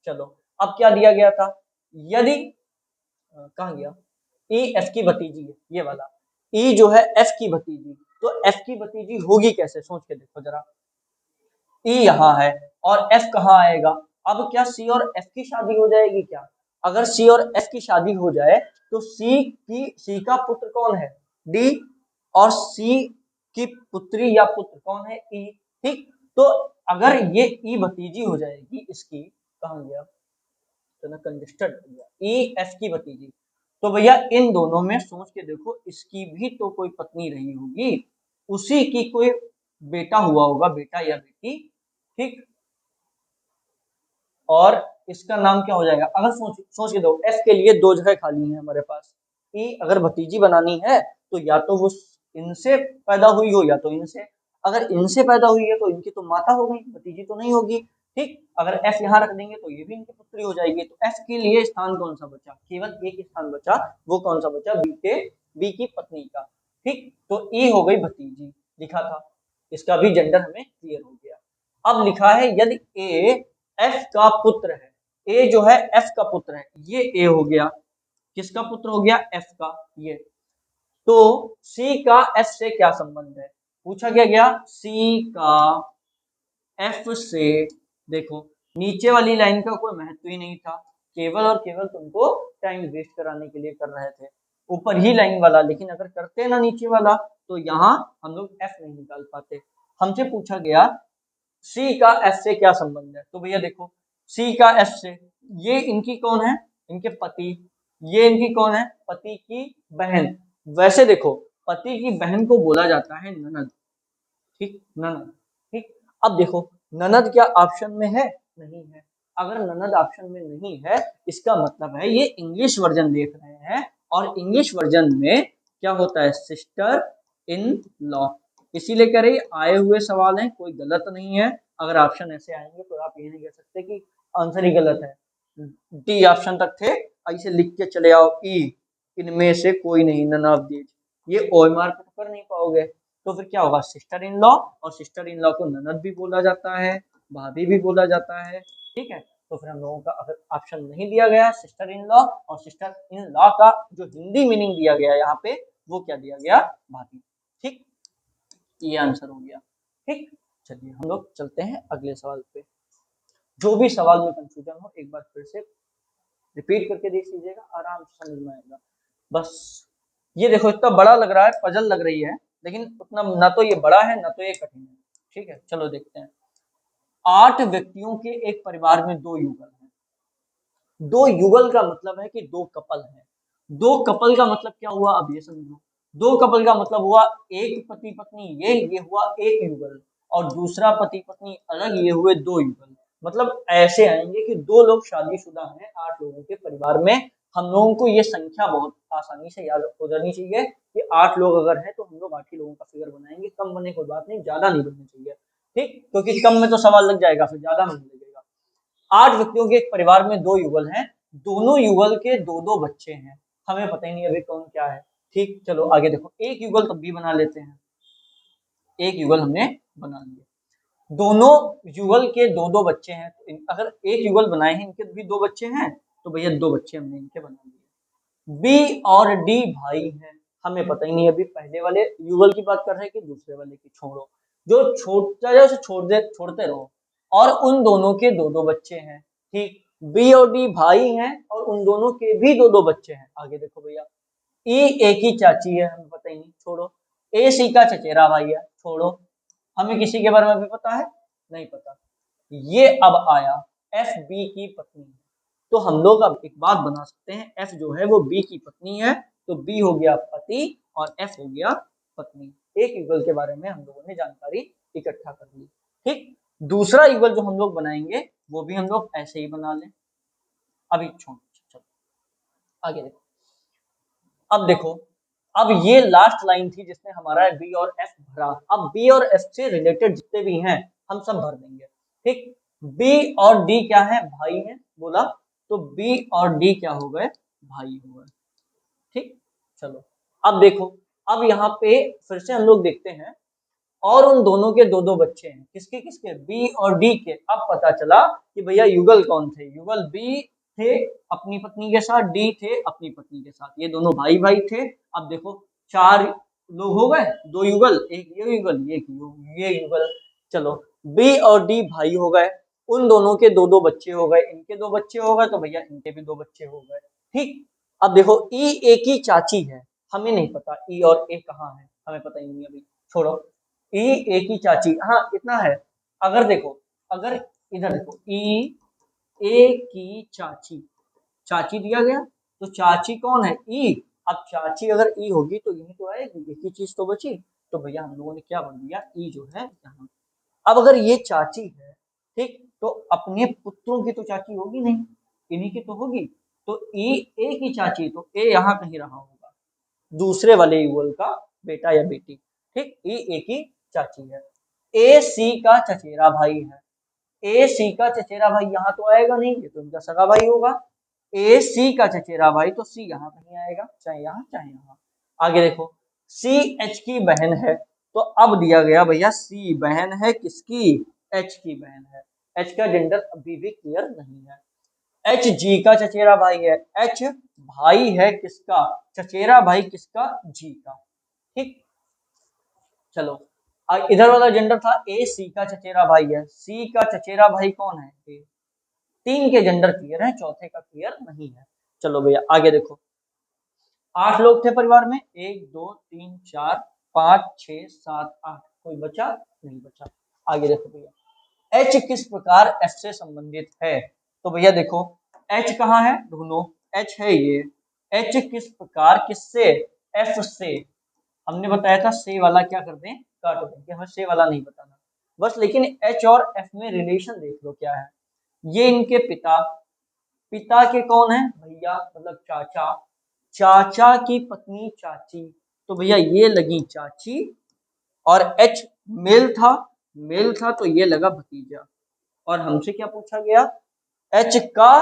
चलो अब क्या दिया गया था, यदि कहाँ गया, ई एफ की भतीजी है ये वाला, ई जो है एफ की भतीजी, तो एफ की भतीजी होगी कैसे, सोच के देखो जरा, ई यहाँ है और एफ कहाँ आएगा, अब क्या सी और एफ की शादी हो जाएगी क्या, अगर सी और एफ की शादी हो जाए तो सी का पुत्र कौन है, डी, और सी की पुत्री या पुत्र कौन है, ई। ठीक, तो अगर ये ई भतीजी हो जाएगी इसकी, कहाँ गया, तो ना कंजस्टेड हो गया, ई एफ की भतीजी, तो भैया इन दोनों में सोच के देखो, इसकी भी तो कोई पत्नी रही होगी, उसी की कोई बेटा हुआ होगा, बेटा या बेटी। ठीक, और इसका नाम क्या हो जाएगा, अगर सोच के दो, एफ के लिए दो जगह खाली है हमारे पास, ई अगर भतीजी बनानी है तो या तो वो इनसे पैदा हुई हो या तो इनसे, अगर इनसे पैदा हुई है तो इनकी तो माता हो गई, भतीजी तो नहीं होगी। ठीक, अगर एफ यहाँ रख देंगे तो ये भी इनकी पुत्री हो जाएगी, तो एफ के लिए स्थान कौन सा बचा, केवल एक स्थान बचा, वो कौन सा बचा, बी की पत्नी का। ठीक, तो ई हो गई भतीजी, लिखा था, इसका भी जेंडर हमें क्लियर हो गया। अब लिखा है यदि ए एफ का पुत्र है, ए जो है एफ का पुत्र है, ये ए हो गया, किसका पुत्र हो गया, एफ का, ये, तो सी का एफ से क्या संबंध है, पूछा क्या गया, सी का एफ से, देखो नीचे वाली लाइन का कोई महत्व ही नहीं था, केवल और केवल तुमको टाइम वेस्ट कराने के लिए कर रहे थे, ऊपर ही लाइन वाला, लेकिन अगर करते ना नीचे वाला तो यहाँ हम लोग एफ नहीं निकाल पाते। हमसे पूछा गया सी का एफ से क्या संबंध है, तो भैया देखो सी का एफ से, ये इनकी कौन है, इनके पति, ये इनकी कौन है, पति की बहन, वैसे देखो पति की बहन को बोला जाता है ननद। ठीक, ननद। ठीक, अब देखो ननद क्या ऑप्शन में है, नहीं है, अगर ननद ऑप्शन में नहीं है इसका मतलब है ये इंग्लिश वर्जन देख रहे हैं, और इंग्लिश वर्जन में क्या होता है, सिस्टर इन लॉ, इसीलिए कह रही आए हुए सवाल हैं, कोई गलत नहीं है, अगर ऑप्शन ऐसे आएंगे तो आप ये नहीं कह सकते कि आंसर ही गलत है, डी ऑप्शन तक थे, ऐसे लिख के चले आओ, ई इनमें से कोई नहीं, नन ऑफ दीज, ये ओ मार्क तो कर नहीं पाओगे, तो फिर क्या होगा, सिस्टर इन लॉ, और सिस्टर इन लॉ को ननद भी बोला जाता है, भाभी भी बोला जाता है। ठीक है, तो फिर हम लोगों का अगर ऑप्शन नहीं दिया गया सिस्टर इन लॉ, और सिस्टर इन लॉ का जो हिंदी मीनिंग दिया गया यहाँ पे वो क्या दिया गया, भाभी। ठीक, ये आंसर हो गया। ठीक, चलिए हम लोग चलते हैं अगले सवाल पे, जो भी सवाल में कंफ्यूजन हो एक बार फिर से रिपीट करके देख लीजिएगा, आराम से समझ में आएगा। बस ये देखो इतना बड़ा लग रहा है, पजल लग रही है, लेकिन उतना ना तो ये बड़ा है ना तो ये कठिन है। ठीक है, चलो देखते हैं, 8 व्यक्तियों के एक परिवार में 2 युगल हैं, 2 युगल का मतलब है कि 2 कपल हैं, 2 कपल का मतलब क्या हुआ, अब ये समझो, 2 कपल का मतलब हुआ एक पति पत्नी, ये हुआ एक युगल, और दूसरा पति पत्नी अलग, ये हुए 2 युगल, मतलब ऐसे आएंगे कि 2 लोग शादीशुदा हैं 8 लोगों के परिवार में। हम लोगों को ये संख्या बहुत आसानी से याद हो जानी चाहिए कि 8 लोग अगर हैं तो हम लोग 8 ही लोगों का फिगर बनाएंगे, कम बने कोई बात नहीं, ज्यादा नहीं बनना चाहिए। ठीक, क्योंकि कम में तो सवाल लग जाएगा, फिर ज्यादा में लगेगा। 8 व्यक्तियों के एक परिवार में 2 युगल हैं, दोनों युगल के 2-2 बच्चे हैं, हमें पता ही नहीं अभी कौन क्या है। ठीक, चलो आगे देखो, एक युगल तब भी बना लेते हैं, एक युगल हमने बना लिया, दोनों युगल के 2-2 बच्चे हैं, तो अगर एक युगल बनाए हैं इनके भी 2 बच्चे हैं, तो भैया 2 बच्चे हमने इनके बना लिए। बी और डी भाई हैं, हमें पता ही नहीं, अभी पहले वाले युगल की बात कर रहे हैं कि दूसरे वाले की, छोड़ो, जो छोड़ता जाए उसे छोड़ते रहो। और उन दोनों के दो दो बच्चे हैं, ठीक, बी और डी भाई हैं और उन दोनों के भी दो दो बच्चे हैं। आगे देखो भैया, ई ए की चाची है, हमें पता ही नहीं, छोड़ो। ए सी का चचेरा भाई है, छोड़ो, हमें किसी के बारे में भी पता है, नहीं पता। ये अब आया एफ बी की पत्नी है, तो हम लोग अब एक बात बना सकते हैं, एफ जो है वो बी की पत्नी है, तो बी हो गया पति और एफ हो गया पत्नी। एक युगल के बारे में हम लोगों ने जानकारी इकट्ठा कर ली, ठीक। दूसरा युगल जो हम लोग बनाएंगे वो भी हम लोग ऐसे ही बना लें। अभी छोड़, चलो आगे देखो। अब देखो, अब ये लास्ट लाइन थी जिसने हमारा बी और एफ भरा। अब बी और एफ से रिलेटेड जितने भी हैं हम सब भर देंगे, ठीक। बी और डी क्या है, भाई है, बोला, तो बी और डी क्या हो गए, भाई हो गए, ठीक। चलो अब देखो, अब यहाँ पे फिर से हम लोग देखते हैं, और उन दोनों के दो दो बच्चे हैं, किसके किसके, बी और डी के। अब पता चला कि भैया युगल कौन थे, युगल बी थे अपनी पत्नी के साथ, डी थे अपनी पत्नी के साथ, ये दोनों भाई भाई थे। अब देखो, चार लोग हो गए, दो युगल, एक ये युगल, ये युगल। चलो, बी और डी भाई हो गए, उन दोनों के दो दो बच्चे हो गए, इनके दो बच्चे हो गए, तो भैया इनके भी दो बच्चे हो गए, ठीक। अब देखो, ई ए की चाची है, हमें नहीं पता ई और ए कहाँ है, हमें पता ही नहीं अभी, छोड़ो। ई ए की चाची, हाँ इतना है, अगर देखो, अगर इधर देखो, ई ए की चाची, चाची दिया गया, तो चाची कौन है, ई। अब चाची अगर ई होगी तो यही तो आएगी, एक ही चीज तो बची, तो भैया हम लोगों ने क्या बन दिया, ई जो है यहाँ। अब अगर ये चाची है, ठीक, तो अपने पुत्रों की तो चाची होगी नहीं, इन्हीं की तो होगी, तो ई ए की चाची, तो ए यहाँ कहीं रहा होगा, दूसरे वाले युगल का बेटा या बेटी, ठीक। ई ए की चाची है, ए सी का चचेरा भाई है, ए सी का चचेरा भाई यहाँ तो आएगा नहीं, ये तो इनका सगा भाई होगा। ए सी का चचेरा भाई, तो सी यहाँ कहीं आएगा, चाहे यहाँ चाहे यहाँ। आगे देखो, सी एच की बहन है, तो अब दिया गया भैया सी बहन है किसकी, एच की बहन है, एच का जेंडर अभी भी क्लियर नहीं है। एच जी का चचेरा भाई है, एच भाई है किसका, चचेरा भाई किसका, जी का, ठीक। चलो, इधर वाला जेंडर था ए सी का चचेरा भाई है, सी का चचेरा भाई कौन है, ए। तीन के जेंडर क्लियर है, चौथे का क्लियर नहीं है। चलो भैया आगे देखो, 8 लोग थे परिवार में, 1 2 3 4 5 6 7 8, कोई बचा नहीं बचा। आगे देखो भैया, एच किस प्रकार एफ से संबंधित है, तो भैया देखो, एच कहाँ है, ढूंढो, एच है ये, एच किस प्रकार किससे, एफ से। हमने बताया था से वाला क्या कर दें, काट दें, कि हमें से वाला नहीं बताना बस, लेकिन एच और एफ में रिलेशन देख लो क्या है। ये इनके पिता, पिता के कौन है भैया, मतलब चाचा, चाचा की पत्नी चाची, तो भैया ये लगी चाची, और एच मेल था, मेल था तो ये लगा भतीजा। और हमसे क्या पूछा गया, एच का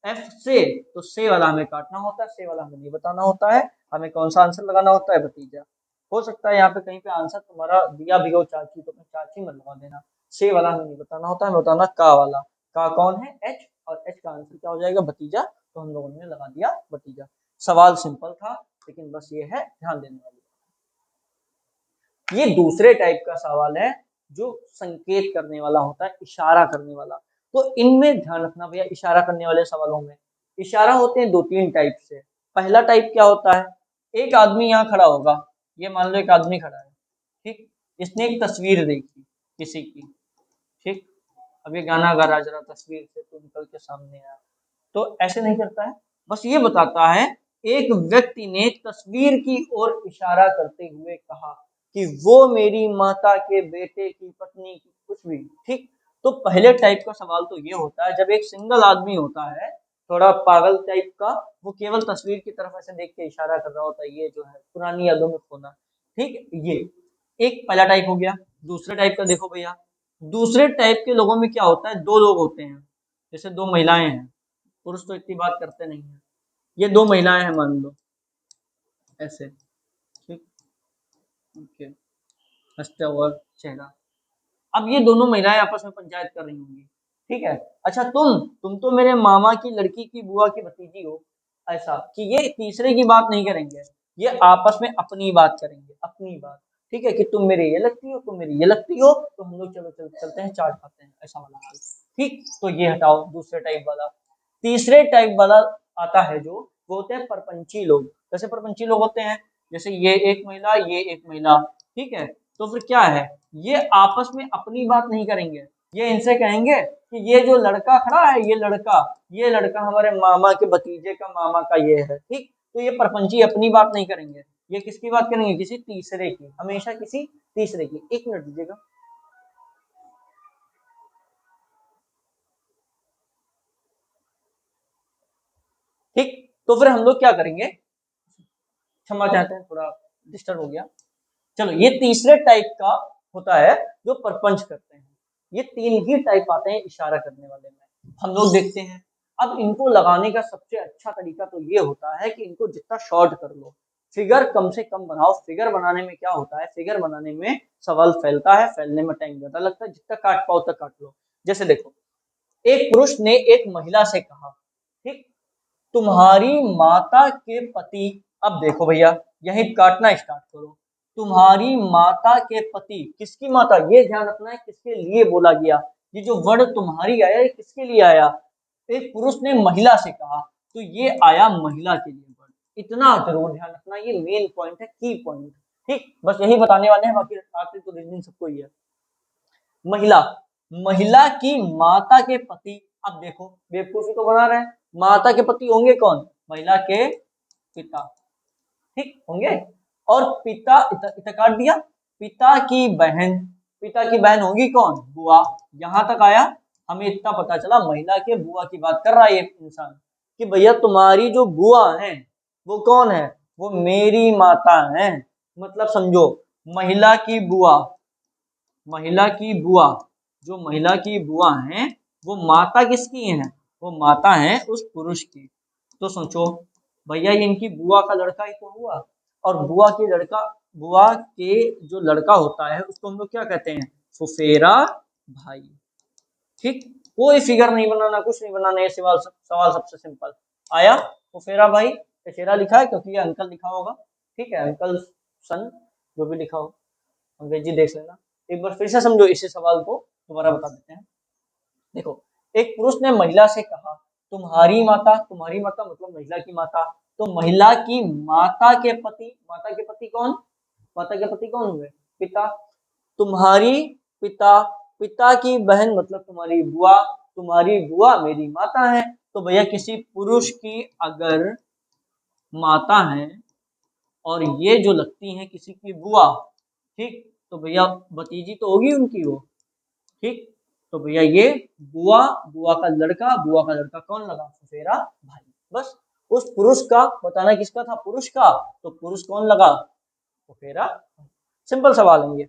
एफ से, तो से वाला हमें काटना होता है, से वाला हमें नहीं बताना होता है, हमें कौन सा आंसर लगाना होता है, भतीजा। हो सकता है यहाँ पे कहीं पे आंसर तुम्हारा दिया भी हो चाची, तो मैं चाची मत लगा देना, से वाला हमें नहीं बताना होता है, हमें बताना का वाला, का कौन है, एच, और एच का आंसर क्या हो जाएगा, भतीजा, तो हम लोगों ने लगा दिया भतीजा। सवाल सिंपल था, लेकिन बस ये है ध्यान देने वाली। ये दूसरे टाइप का सवाल है जो संकेत करने वाला होता है, इशारा करने वाला। तो इनमें ध्यान रखना भैया, इशारा करने वाले सवालों में इशारा होते हैं दो तीन टाइप से। पहला टाइप क्या होता है, एक आदमी यहाँ खड़ा होगा, ये मान लो एक आदमी खड़ा है, ठीक, इसने एक तस्वीर देखी किसी की, ठीक, अब ये गाना गा रहा जरा तस्वीर से तो निकल के सामने आया, तो ऐसे नहीं करता है, बस ये बताता है, एक व्यक्ति ने तस्वीर की ओर इशारा करते हुए कहा कि वो मेरी माता के बेटे की पत्नी की, कुछ भी, ठीक। तो पहले टाइप का सवाल तो ये होता है जब एक सिंगल आदमी होता है, थोड़ा पागल टाइप का, वो केवल तस्वीर की तरफ ऐसे देख के इशारा कर रहा होता है, ये जो है पुरानी यादों में खोना, ठीक। ये एक पहला टाइप हो गया। दूसरे टाइप का देखो भैया, दूसरे टाइप के लोगों में क्या होता है, दो लोग होते हैं, जैसे दो महिलाएं हैं, पुरुष तो इतनी बात करते नहीं है, ये दो महिलाएं हैं मान लो, ऐसे, ठीक, ओके, हंसता हुआ चेहरा। अब ये दोनों महिलाएं आपस में पंचायत कर रही होंगी, ठीक है, अच्छा तुम तो मेरे मामा की लड़की की बुआ की भतीजी हो, ऐसा कि ये तीसरे की बात नहीं करेंगे, ये आपस में अपनी बात करेंगे, अपनी बात, ठीक है, कि तुम मेरे ये लगती हो, तुम मेरी ये लगती हो, तो हम लोग चलते हैं चाट खाते हैं, ऐसा वाला हाल। ठीक, तो ये हटाओ दूसरे टाइप वाला। तीसरे टाइप वाला आता है जो, वो होते हैं परपंची लोग। कैसे परपंची लोग होते हैं? जैसे ये एक महिला, ये एक महिला, ठीक है, तो फिर क्या है, ये आपस में अपनी बात नहीं करेंगे। ये इनसे कहेंगे कि ये जो लड़का खड़ा है, ये लड़का हमारे मामा के भतीजे का मामा का ये है, ठीक। तो ये परपंची अपनी बात नहीं करेंगे, ये किसकी बात करेंगे, किसी तीसरे की, हमेशा किसी तीसरे की। एक मिनट दीजिएगा। ठीक, तो फिर हम लोग क्या करेंगे, क्षमा चाहते हैं, थोड़ा डिस्टर्ब हो गया। चलो, ये तीसरे टाइप का होता है जो परपंच करते हैं। ये तीन ही टाइप आते हैं इशारा करने वाले में, हम लोग देखते हैं। अब इनको लगाने का सबसे अच्छा तरीका तो ये होता है कि इनको जितना शॉर्ट कर लो, फिगर कम से कम बनाओ। फिगर बनाने में क्या होता है, फिगर बनाने में सवाल फैलता है, फैलने में टाइम ज्यादा लगता है, जितना काट पाओ तक काट लो। जैसे देखो, एक पुरुष ने एक महिला से कहा, ठीक, तुम्हारी माता के पति, अब देखो भैया, यही काटना स्टार्ट करो। तुम्हारी माता के पति, किसकी माता, ये ध्यान रखना है किसके लिए बोला गया। ये जो वर्ड तुम्हारी आया, ये किसके लिए आया, एक पुरुष ने महिला से कहा, तो ये आया महिला के लिए वर्ड। इतना जरूर ध्यान रखना, ये मेन पॉइंट है, की पॉइंट। ठीक, बस यही बताने वाले हैं, बाकी आखिर तो रीजनिंग सबको ही है। महिला, महिला की माता के पति, अब देखो बेवकूफी तो बना रहे हैं, माता के पति होंगे कौन, महिला के पिता, ठीक होंगे। और पिता, इतना काट दिया, पिता की बहन, पिता की बहन होगी कौन, बुआ। यहां तक आया, हमें इतना पता चला महिला के बुआ की बात कर रहा है ये इंसान, कि भैया तुम्हारी जो बुआ है वो कौन है, वो मेरी माता है। मतलब समझो, महिला की बुआ, महिला की बुआ, जो महिला की बुआ हैं, वो माता किसकी हैं, वो माता है उस पुरुष की। तो सोचो भैया, ये इनकी बुआ का लड़का ही तो हुआ। और बुआ की लड़का, बुआ के जो लड़का होता है उसको हम लोग क्या कहते हैं, फुफेरा भाई। ठीक, कोई फिगर नहीं बनाना, कुछ नहीं बनाना, ये सवाल सवाल सबसे सिंपल आया। फुफेरा भाई, फुफेरा लिखा है क्योंकि ये अंकल लिखा होगा, ठीक है, अंकल, सन, जो भी लिखा हो, अंग्रेजी देख लेना। एक बार फिर से समझो इसी सवाल को, दोबारा बता देते हैं। देखो, एक पुरुष ने महिला से कहा, तुम्हारी माता, तुम्हारी माता मतलब महिला की माता, तो महिला की माता के पति, माता के पति कौन, माता के पति कौन हुए, पिता। तुम्हारी पिता, पिता की बहन मतलब तुम्हारी बुआ, तुम्हारी बुआ मेरी माता है। तो भैया किसी पुरुष की अगर माता है और ये जो लगती है किसी की बुआ, ठीक, तो भैया भतीजी तो होगी उनकी वो, ठीक। तो भैया ये बुआ, बुआ का लड़का, बुआ का लड़का कौन लगा, फुफेरा भाई। बस, उस पुरुष का बताना, किसका था, पुरुष का, तो पुरुष कौन लगा, फुफेरा। सिंपल सवाल है ये।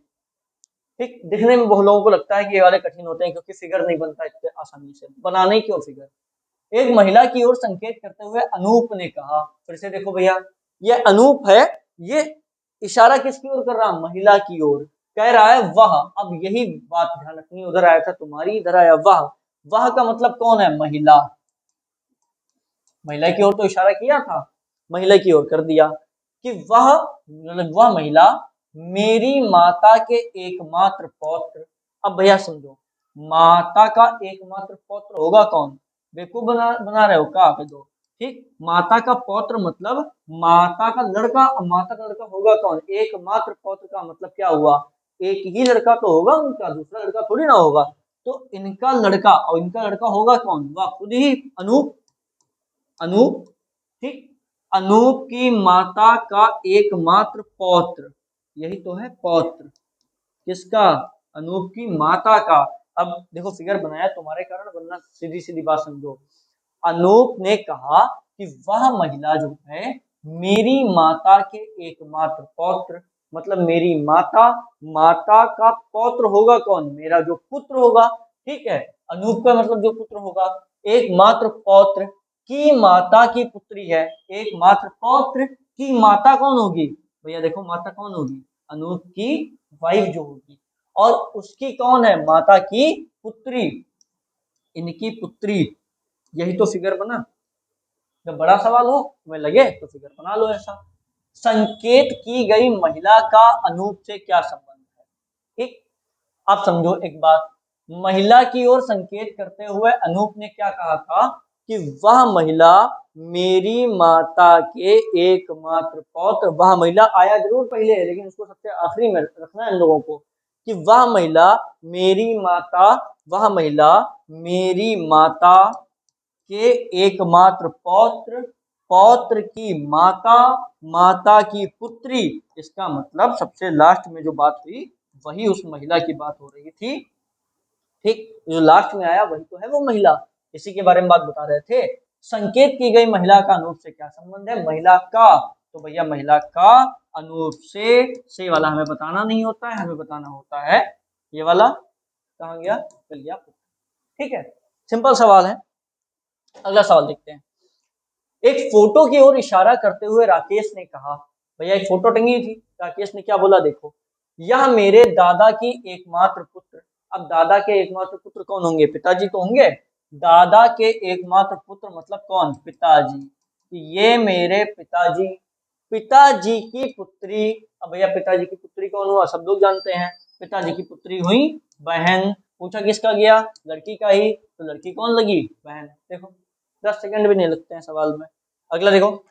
ठीक, दिखने में बहुत लोगों को लगता है कि ये वाले कठिन होते हैं क्योंकि फिगर नहीं बनता इतने आसानी से, बनाने क्यों फिगर। एक महिला की ओर संकेत करते हुए अनूप ने कहा, फिर से देखो भैया, ये अनूप है, ये इशारा किसकी ओर कर रहा, महिला की ओर, कह रहा है वह। अब यही बात ध्यान रखनी, उधर आया था तुम्हारी, इधर आया वह। वह का मतलब कौन है, महिला। महिला की ओर तो इशारा किया था, महिला की ओर कर दिया कि वह, मतलब वह महिला मेरी माता के एकमात्र पौत्र। अब भैया समझो, माता का एकमात्र पौत्र होगा कौन, बेवकूफ बना रहे हो क्या आप दो। ठीक, माता का पौत्र मतलब माता का लड़का, और माता का लड़का होगा कौन, एकमात्र पौत्र का मतलब क्या हुआ, एक ही लड़का तो होगा उनका, दूसरा लड़का थोड़ी ना होगा। तो इनका लड़का, और इनका लड़का होगा कौन, वह खुद ही अनूप, अनूप, ठीक, अनूप की माता का एकमात्र पौत्र, यही तो है पौत्र, किसका, अनूप की माता का। अब देखो फिगर बनाया तुम्हारे कारण, वरना सीधी सीधी बात समझो। अनूप ने कहा कि वह महिला जो है मेरी माता के एकमात्र पौत्र, मतलब मेरी माता, माता का पौत्र होगा कौन, मेरा जो पुत्र होगा, ठीक है। अनूप का मतलब जो पुत्र होगा, एकमात्र पौत्र की माता की पुत्री है, एकमात्र पौत्र की माता कौन होगी, भैया देखो माता कौन होगी, अनूप की वाइफ जो होगी, और उसकी कौन है, माता की पुत्री, इनकी पुत्री। यही तो फिगर बना। जब बड़ा सवाल हो तुम्हें लगे तो फिगर बना लो ऐसा। संकेत की गई महिला का अनूप से क्या संबंध है? ठीक, आप समझो एक बात, महिला की ओर संकेत करते हुए अनूप ने क्या कहा था कि वह महिला मेरी माता के एकमात्र पौत्र, वह महिला आया जरूर पहले है लेकिन उसको सबसे आखिरी में रखना है इन लोगों को, कि वह महिला मेरी माता, वह महिला मेरी माता के एकमात्र पौत्र, पौत्र की माता, माता की पुत्री। इसका मतलब सबसे लास्ट में जो बात हुई वही उस महिला की बात हो रही थी। ठीक, जो लास्ट में आया वही तो है वो महिला, इसी के बारे में बात बता रहे थे। संकेत की गई महिला का अनूप से क्या संबंध है? महिला का, तो भैया महिला का अनूप से वाला हमें बताना नहीं होता है, हमें बताना होता है ये वाला, कहाँ गया, मिल गया। ठीक है, सिंपल सवाल है। अगला सवाल देखते हैं। एक फोटो की ओर इशारा करते हुए राकेश ने कहा, भैया एक फोटो टंगी थी, राकेश ने क्या बोला देखो, यह मेरे दादा की एकमात्र पुत्र। अब दादा के एकमात्र पुत्र कौन होंगे? पिताजी तो होंगे। दादा के एकमात्र पुत्र मतलब कौन? पिताजी। ये मेरे पिताजी, पिताजी की पुत्री। अब भैया पिताजी की पुत्री कौन हुआ? सब लोग जानते हैं, पिताजी की पुत्री हुई बहन। पूछा किसका गया? लड़की का ही, तो लड़की कौन लगी? बहन। देखो 10 सेकंड भी नहीं लगते हैं सवाल में। अगला देखो,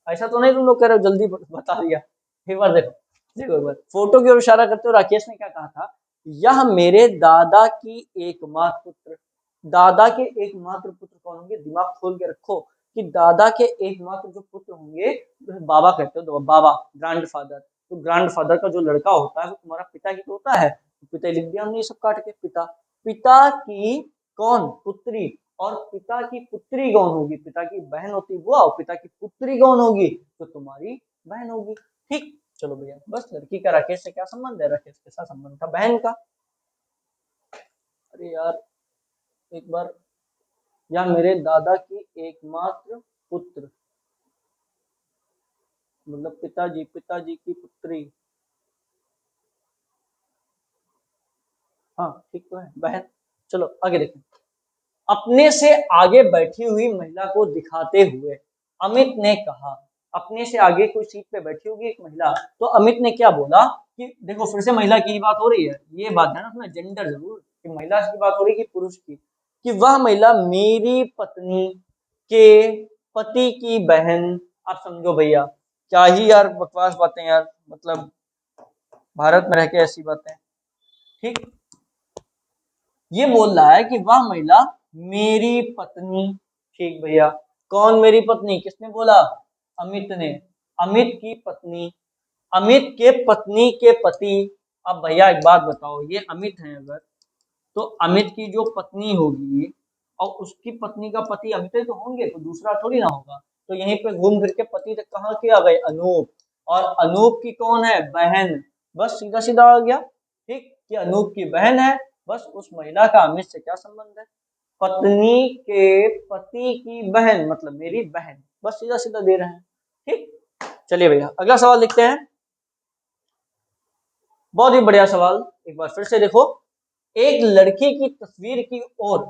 ऐसा तो नहीं तुम लोग कह रहे हो जल्दी बता दिया, एक बार देखो, देखो एक बार फोटो की ओर इशारा करते हुए राकेश ने क्या कहा था, यह मेरे दादा की एकमात्र पुत्र। दादा के एकमात्र पुत्र कौन होंगे? दिमाग खोल के रखो कि दादा के एकमात्र जो पुत्र होंगे, बाबा कहते हो, बाबा, ग्रैंडफादर। तो ग्रैंडफादर का जो लड़का होता है वो तुम्हारा पिता ही तो होता है, तो पिता लिख दिया हमने सब काट के, पिता। पिता की कौन? पुत्री। और पिता की पुत्री कौन होगी? पिता की बहन होती वो, और पिता की पुत्री कौन होगी? तो तुम्हारी बहन होगी। ठीक, चलो भैया, बस लड़की का राकेश से क्या संबंध है? राकेश के साथ संबंध था बहन का। अरे यार एक बार, या मेरे दादा की एकमात्र पुत्र मतलब पिताजी, पिताजी की पुत्री, हाँ ठीक तो है, बहन। चलो आगे देखें। अपने से आगे बैठी हुई महिला को दिखाते हुए अमित ने कहा, अपने से आगे कोई सीट पे बैठी होगी एक महिला, तो अमित ने क्या बोला कि देखो फिर से महिला की बात हो रही है, ये बात है ना अपना जेंडर जरूर, कि महिला की बात हो रही है कि पुरुष की, कि वह महिला मेरी पत्नी के पति की बहन। आप समझो भैया, क्या ही यार बकवास बातें यार, मतलब भारत में रह के ऐसी बातें। ठीक, ये बोल रहा है कि वह महिला मेरी पत्नी। ठीक भैया, कौन मेरी पत्नी? किसने बोला? अमित ने। अमित की पत्नी, अमित के पत्नी के पति। अब भैया एक बात बताओ, ये अमित है अगर, तो अमित की जो पत्नी होगी और उसकी पत्नी का पति अमित ही तो होंगे, तो दूसरा थोड़ी ना होगा। तो यहीं पे घूम फिर के पति तक कहाँ के आ गए? अनूप। और अनूप की कौन है? बहन। बस सीधा सीधा आ गया। ठीक, कि अनूप की बहन है। बस उस महिला का अमित से क्या संबंध है? पत्नी के पति की बहन मतलब मेरी बहन, बस सीधा सीधा दे रहे हैं। ठीक, चलिए भैया अगला सवाल लिखते हैं। बहुत ही बढ़िया सवाल, एक बार फिर से देखो। एक लड़की की तस्वीर की ओर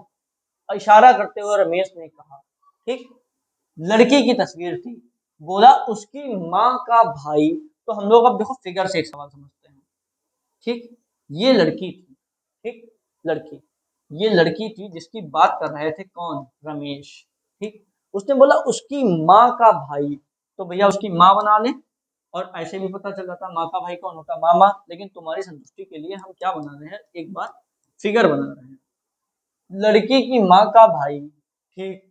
इशारा करते हुए रमेश ने कहा, ठीक, लड़की की तस्वीर थी, बोला उसकी माँ का भाई। तो हम लोग अब देखो फिगर से एक सवाल समझते हैं। ठीक, ये लड़की थी, ठीक, लड़की, ये लड़की थी जिसकी बात कर रहे थे कौन? रमेश। ठीक, उसने बोला उसकी माँ का भाई, तो भैया उसकी माँ बना ले, और ऐसे भी पता चल जाता माँ का भाई कौन होता? मामा। लेकिन तुम्हारी संतुष्टि के लिए हम क्या बना रहे हैं, एक बार फिगर बना रहे हैं। लड़की की माँ का भाई, ठीक,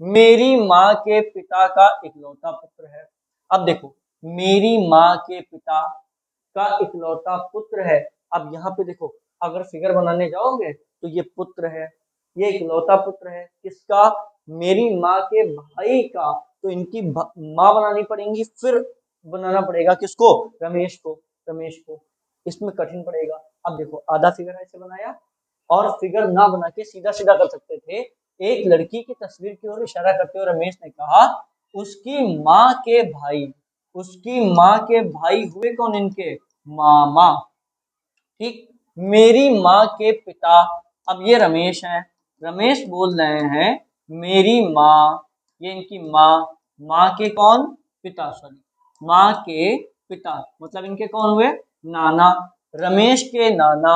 मेरी माँ के पिता का इकलौता पुत्र है। अब देखो, मेरी माँ के पिता का इकलौता पुत्र है। अब यहाँ पे देखो, अगर फिगर बनाने जाओगे तो ये पुत्र है, ये इकलौता पुत्र है किसका? मेरी माँ के भाई का। तो इनकी माँ बनानी पड़ेगी, फिर बनाना पड़ेगा किसको? रमेश को, रमेश को। इसमें कठिन पड़ेगा। अब देखो आधा फिगर ऐसे बनाया, और फिगर ना बना के सीधा सीधा कर सकते थे। एक लड़की की तस्वीर की ओर इशारा करते हुए रमेश ने कहा उसकी माँ के भाई, उसकी माँ के भाई हुए कौन? इनके मामा। ठीक, मेरी माँ के पिता, अब ये रमेश है, रमेश बोल रहे हैं मेरी माँ, ये इनकी माँ, माँ के कौन? पिता, सॉरी माँ के पिता, मतलब इनके कौन हुए, नाना। रमेश के नाना,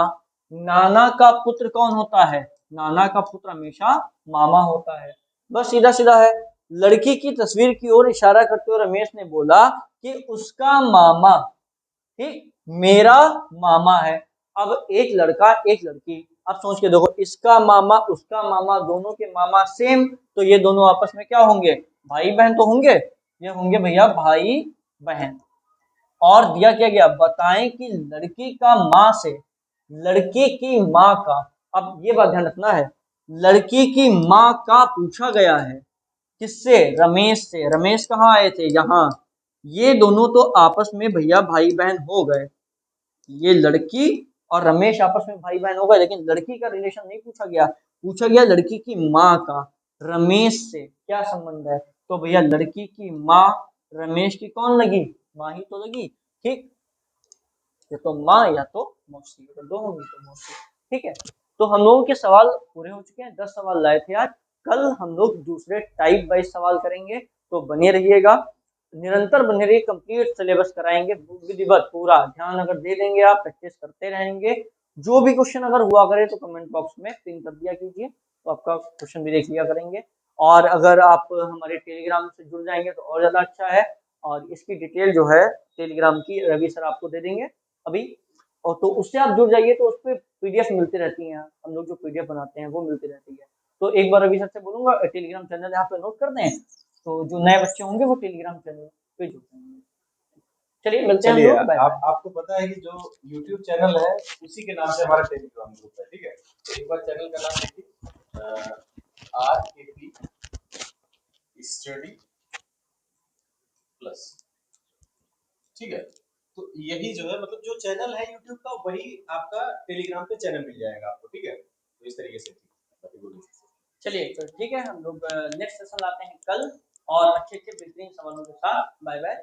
नाना का पुत्र कौन होता है, नाना का पुत्र हमेशा मामा होता है। बस सीधा सीधा है। लड़की की तस्वीर की ओर इशारा करते हुए रमेश ने बोला कि उसका मामा, ठीक, मेरा मामा है। अब एक लड़का एक लड़की, अब सोच के देखो, इसका मामा उसका मामा, दोनों के मामा सेम, तो ये दोनों आपस में क्या होंगे, भाई बहन तो होंगे, ये होंगे भैया भाई बहन। और दिया क्या गया, बताएं कि लड़की का माँ से, लड़की की माँ का, अब ये बात ध्यान रखना है, लड़की की माँ का पूछा गया है, किससे, रमेश से। रमेश कहाँ आए थे, यहाँ। ये दोनों तो आपस में भैया भाई बहन हो गए, ये लड़की और रमेश आपस में भाई बहन हो गए, लेकिन लड़की का रिलेशन नहीं पूछा गया, पूछा गया लड़की की माँ का, रमेश से क्या संबंध है। तो भैया लड़की की माँ रमेश की कौन लगी, माँ ही तो लगी, ठीक, या तो माँ या तो मौसी, अगर दो होंगी तो मौसी, ठीक है। तो हम लोगों के सवाल पूरे हो चुके हैं, 10 सवाल लाए थे आज। कल हम लोग दूसरे टाइप वाइज सवाल करेंगे, तो बने रहिएगा, निरंतर बने रहिए, कंप्लीट सिलेबस कराएंगे विधिवत, पूरा ध्यान अगर दे देंगे आप, प्रैक्टिस करते रहेंगे, जो भी क्वेश्चन अगर हुआ करे तो कमेंट बॉक्स में पिन कर दिया कीजिए, तो आपका क्वेश्चन भी देख लिया करेंगे। और अगर आप हमारे टेलीग्राम से जुड़ जाएंगे तो और ज्यादा अच्छा है, और इसकी डिटेल जो है टेलीग्राम की रवि सर आपको दे देंगे अभी, और तो उससे आप जुड़ जाइए, तो उस पर पीडीएफ मिलती रहती हैं, हम लोग जो पीडीएफ बनाते हैं वो मिलती रहती है। तो एक बार रवि सर से बोलूंगा टेलीग्राम चैनल यहाँ पे नोट कर दें, तो जो नए बच्चे होंगे वो टेलीग्राम चैनल पे जुड़ जाएंगे। चलिए मिलते हैं हम चलिए लोग, बाय बाय। आपको पता है कि जो YouTube चैनल है उसी के नाम से हमारा टेलीग्राम ग्रुप है, ठीक है। तो एक बार चैनल का नाम देखिए, RKP स्टडी प्लस, ठीक है। तो यही जो है, मतलब जो चैनल है YouTube का वही आपका टेलीग्राम पे चैनल मिल जाएगा आपको, ठीक है। तो इस तरीके से चलिए तो ठीक है, हम लोग नेक्स्ट सेशन लाते हैं कल, और अच्छे अच्छे बेहतरीन सवालों के साथ। Bye bye.